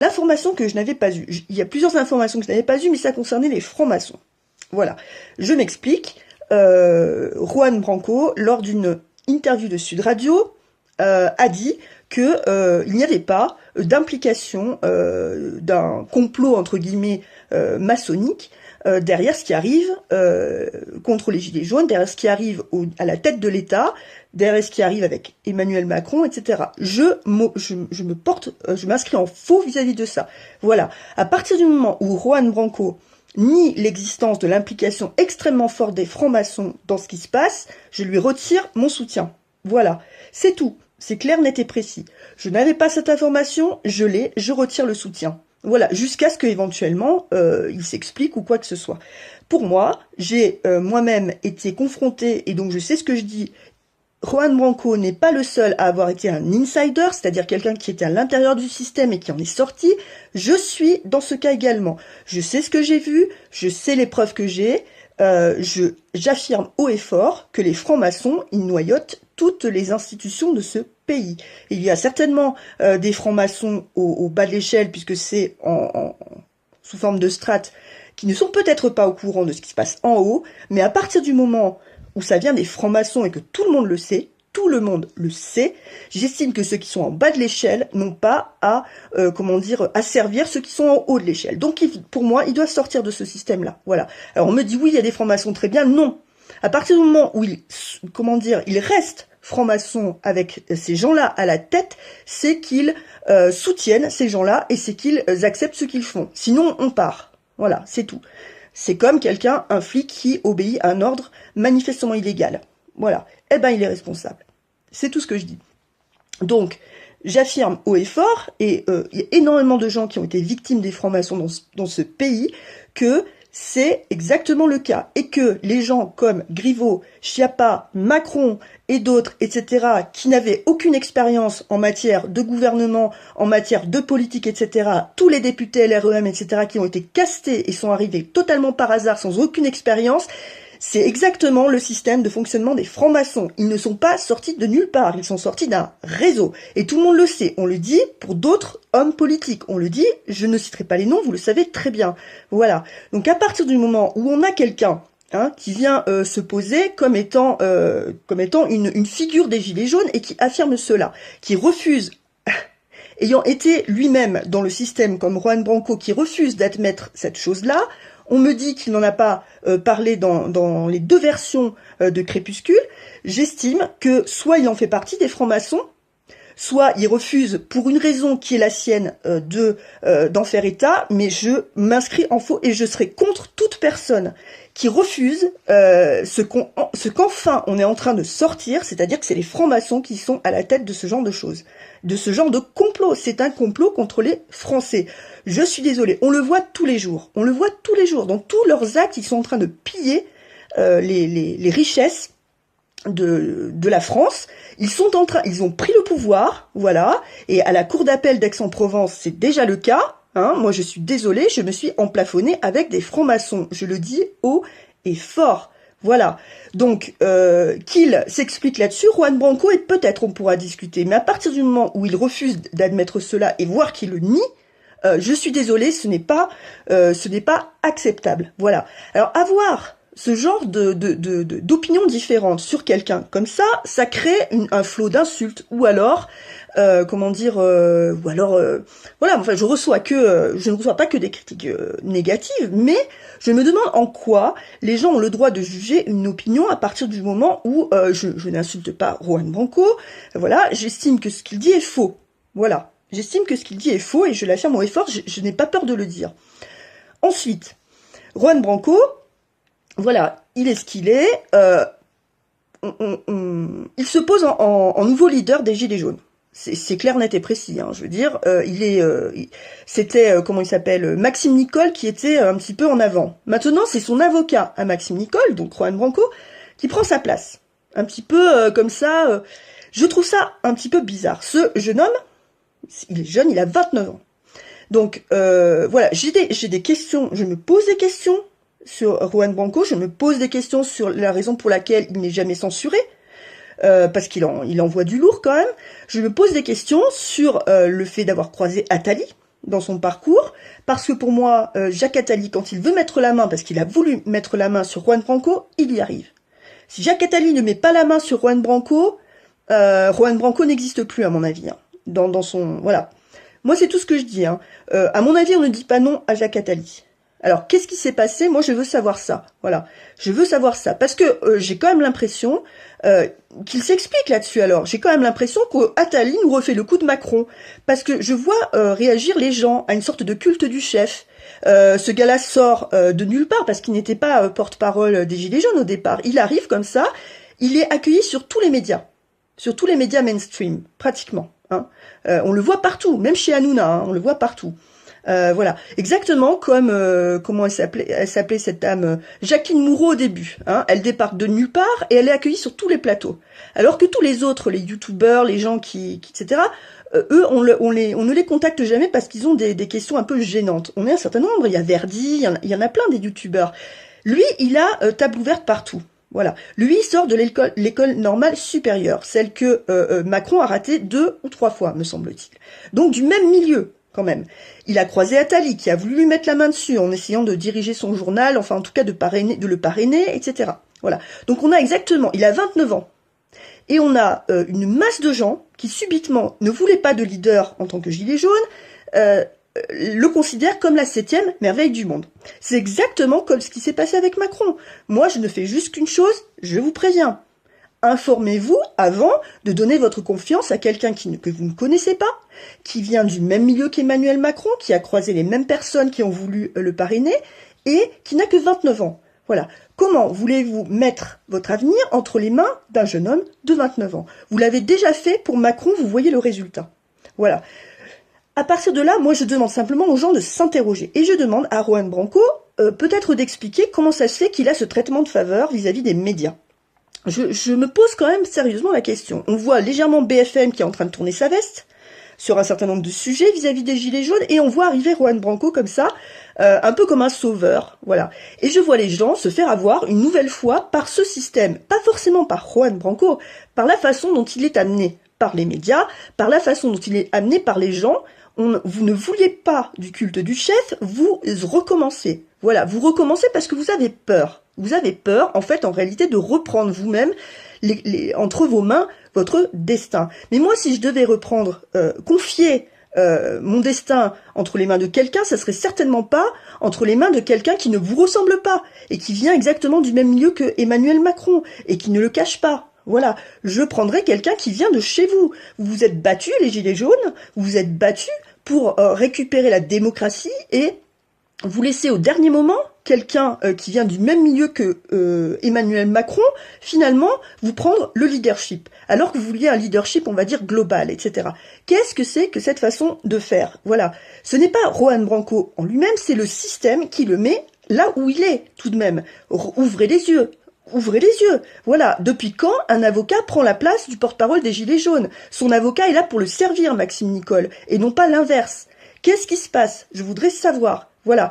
L'information que je n'avais pas eue, il y a plusieurs informations que je n'avais pas eues, mais ça concernait les francs-maçons. Voilà, je m'explique. Juan Branco, lors d'une interview de Sud Radio, a dit que il n'y avait pas d'implication d'un complot entre guillemets maçonnique derrière ce qui arrive contre les Gilets jaunes, derrière ce qui arrive à la tête de l'État, derrière ce qui arrive avec Emmanuel Macron, etc. Je m'inscris en faux vis-à-vis de ça. Voilà. À partir du moment où Juan Branco nie l'existence de l'implication extrêmement forte des francs-maçons dans ce qui se passe, je lui retire mon soutien. Voilà. C'est tout. C'est clair, net et précis. Je n'avais pas cette information, je l'ai, je retire le soutien. Voilà, jusqu'à ce qu'éventuellement il s'explique ou quoi que ce soit. Pour moi, j'ai moi-même été confrontée, et donc je sais ce que je dis. Juan Branco n'est pas le seul à avoir été un insider, c'est-à-dire quelqu'un qui était à l'intérieur du système et qui en est sorti. Je suis dans ce cas également. Je sais ce que j'ai vu, je sais les preuves que j'ai. J'affirme haut et fort que les francs-maçons, ils noyautent toutes les institutions de ce pays. Il y a certainement des francs-maçons au bas de l'échelle, puisque c'est sous forme de strates, qui ne sont peut-être pas au courant de ce qui se passe en haut, mais à partir du moment où ça vient des francs-maçons et que tout le monde le sait, j'estime que ceux qui sont en bas de l'échelle n'ont pas à, asservir ceux qui sont en haut de l'échelle. Donc, pour moi, ils doivent sortir de ce système-là. Voilà. Alors, on me dit, oui, il y a des francs-maçons, très bien. Non. À partir du moment où ils restent francs-maçons avec ces gens-là à la tête, c'est qu'ils soutiennent ces gens-là et c'est qu'ils acceptent ce qu'ils font. Sinon, on part. Voilà, c'est tout. C'est comme un flic qui obéit à un ordre manifestement illégal. Voilà. Eh ben, il est responsable. C'est tout ce que je dis. Donc, j'affirme haut et fort, et il y a énormément de gens qui ont été victimes des francs-maçons dans ce pays, que c'est exactement le cas. Et que les gens comme Griveaux, Schiappa, Macron et d'autres, etc., qui n'avaient aucune expérience en matière de gouvernement, en matière de politique, etc., tous les députés LREM, etc., qui ont été castés et sont arrivés totalement par hasard, sans aucune expérience, c'est exactement le système de fonctionnement des francs-maçons. Ils ne sont pas sortis de nulle part, ils sont sortis d'un réseau. Et tout le monde le sait, on le dit pour d'autres hommes politiques. On le dit, je ne citerai pas les noms, vous le savez très bien. Voilà. Donc à partir du moment où on a quelqu'un qui vient se poser comme étant une figure des Gilets jaunes et qui affirme cela, qui refuse, ayant été lui-même dans le système comme Juan Branco, qui refuse d'admettre cette chose-là, on me dit qu'il n'en a pas parlé dans les deux versions de Crépuscule. J'estime que soit il en fait partie des francs-maçons, soit il refuse pour une raison qui est la sienne d'en faire état, mais je m'inscris en faux et je serai contre toute personne qui refuse ce qu'enfin on est en train de sortir, c'est-à-dire que c'est les francs-maçons qui sont à la tête de ce genre de choses, de ce genre de complot. C'est un complot contre les Français. Je suis désolée, on le voit tous les jours. On le voit tous les jours. Dans tous leurs actes, ils sont en train de piller les richesses de la France. Ils ont pris le pouvoir, voilà. Et à la cour d'appel d'Aix-en-Provence, c'est déjà le cas. Moi, je suis désolée, je me suis emplafonnée avec des francs-maçons. Je le dis haut et fort. Voilà. Donc, qu'il s'explique là-dessus, Juan Branco, et peut-être on pourra discuter. Mais à partir du moment où il refuse d'admettre cela et voir qu'il le nie, je suis désolée, ce n'est pas acceptable. Voilà. Alors, avoir ce genre d'opinions différentes sur quelqu'un comme ça crée un flot d'insultes, ou alors, voilà, enfin, je ne reçois pas que des critiques négatives, mais je me demande en quoi les gens ont le droit de juger une opinion à partir du moment où je n'insulte pas Juan Branco, voilà, j'estime que ce qu'il dit est faux, voilà. J'estime que ce qu'il dit est faux et je l'affirme haut et fort, je n'ai pas peur de le dire. Ensuite, Juan Branco, voilà, il est ce qu'il est. Il se pose en nouveau leader des Gilets jaunes. C'est clair, net et précis. Je veux dire, c'était comment il s'appelle, Maxime Nicole, qui était un petit peu en avant. Maintenant, c'est son avocat à Maxime Nicole, donc Juan Branco, qui prend sa place. Un petit peu comme ça. Je trouve ça un petit peu bizarre. Ce jeune homme, il est jeune, il a 29 ans. Donc voilà, j'ai des questions, je me pose des questions sur Juan Branco, je me pose des questions sur la raison pour laquelle il n'est jamais censuré, parce il envoie du lourd quand même. Je me pose des questions sur le fait d'avoir croisé Attali, dans son parcours, parce que pour moi, Jacques Attali, quand il veut mettre la main, parce qu'il a voulu mettre la main sur Juan Branco, il y arrive. Si Jacques Attali ne met pas la main sur Juan Branco n'existe plus, à mon avis, hein, dans son... Voilà. Moi, c'est tout ce que je dis. Hein. À mon avis, on ne dit pas non à Jacques Attali. Alors, qu'est-ce qui s'est passé? Moi, je veux savoir ça. Voilà. Je veux savoir ça. Parce que j'ai quand même l'impression qu'il s'explique là-dessus. Alors, j'ai quand même l'impression qu'Attali nous refait le coup de Macron. Parce que je vois réagir les gens à une sorte de culte du chef. Ce gars-là sort de nulle part parce qu'il n'était pas porte-parole des Gilets jaunes au départ. Il arrive comme ça. Il est accueilli sur tous les médias. Sur tous les médias mainstream, pratiquement. Hein. On le voit partout. Même chez Hanouna, hein, on le voit partout. Voilà, exactement comme comment elle s'appelait cette dame, Jacqueline Moreau au début. Hein, elle débarque de nulle part et elle est accueillie sur tous les plateaux. Alors que tous les autres, les youtubeurs, les gens etc., eux, on ne les contacte jamais parce qu'ils ont des questions un peu gênantes. On est un certain nombre. Il y a Verdi, il y en a plein des youtubeurs. Lui, il a table ouverte partout. Voilà. Lui, il sort de l'école normale supérieure, celle que Macron a ratée 2 ou 3 fois, me semble-t-il. Donc du même milieu. Quand même. Il a croisé Attali, qui a voulu lui mettre la main dessus, en essayant de diriger son journal, enfin en tout cas de le parrainer, etc. Voilà. Donc on a exactement, il a 29 ans. Et on a une masse de gens qui subitement ne voulaient pas de leader en tant que gilet jaune, le considèrent comme la 7e merveille du monde. C'est exactement comme ce qui s'est passé avec Macron. Moi, je ne fais juste qu'une chose, je vous préviens. Informez-vous avant de donner votre confiance à quelqu'un que vous ne connaissez pas, qui vient du même milieu qu'Emmanuel Macron, qui a croisé les mêmes personnes qui ont voulu le parrainer, et qui n'a que 29 ans. Voilà. Comment voulez-vous mettre votre avenir entre les mains d'un jeune homme de 29 ans? Vous l'avez déjà fait pour Macron, vous voyez le résultat. Voilà. À partir de là, moi je demande simplement aux gens de s'interroger. Et je demande à Juan Branco peut-être d'expliquer comment ça se fait qu'il a ce traitement de faveur vis-à-vis des médias. Je me pose quand même sérieusement la question. On voit légèrement BFM qui est en train de tourner sa veste sur un certain nombre de sujets vis-à-vis des Gilets jaunes, et on voit arriver Juan Branco comme ça, un peu comme un sauveur, voilà. Et je vois les gens se faire avoir une nouvelle fois par ce système, pas forcément par Juan Branco, par la façon dont il est amené par les médias, par la façon dont il est amené par les gens. Vous ne vouliez pas du culte du chef, vous recommencez. Voilà, vous recommencez parce que vous avez peur. Vous avez peur, en fait, en réalité, de reprendre vous-même entre vos mains votre destin. Mais moi, si je devais confier mon destin entre les mains de quelqu'un, ça serait certainement pas entre les mains de quelqu'un qui ne vous ressemble pas et qui vient exactement du même milieu que Emmanuel Macron et qui ne le cache pas. Voilà, je prendrais quelqu'un qui vient de chez vous. Vous vous êtes battus, les Gilets jaunes, vous vous êtes battus pour récupérer la démocratie et vous laissez au dernier moment quelqu'un qui vient du même milieu que Emmanuel Macron, finalement, vous prendre le leadership, alors que vous vouliez un leadership, on va dire, global, etc. Qu'est-ce que c'est que cette façon de faire? Voilà. Ce n'est pas Juan Branco en lui-même, c'est le système qui le met là où il est, tout de même. Ouvrez les yeux. Ouvrez les yeux. Voilà. Depuis quand un avocat prend la place du porte-parole des Gilets jaunes? Son avocat est là pour le servir, Maxime Nicole, et non pas l'inverse. Qu'est-ce qui se passe? Je voudrais savoir. Voilà.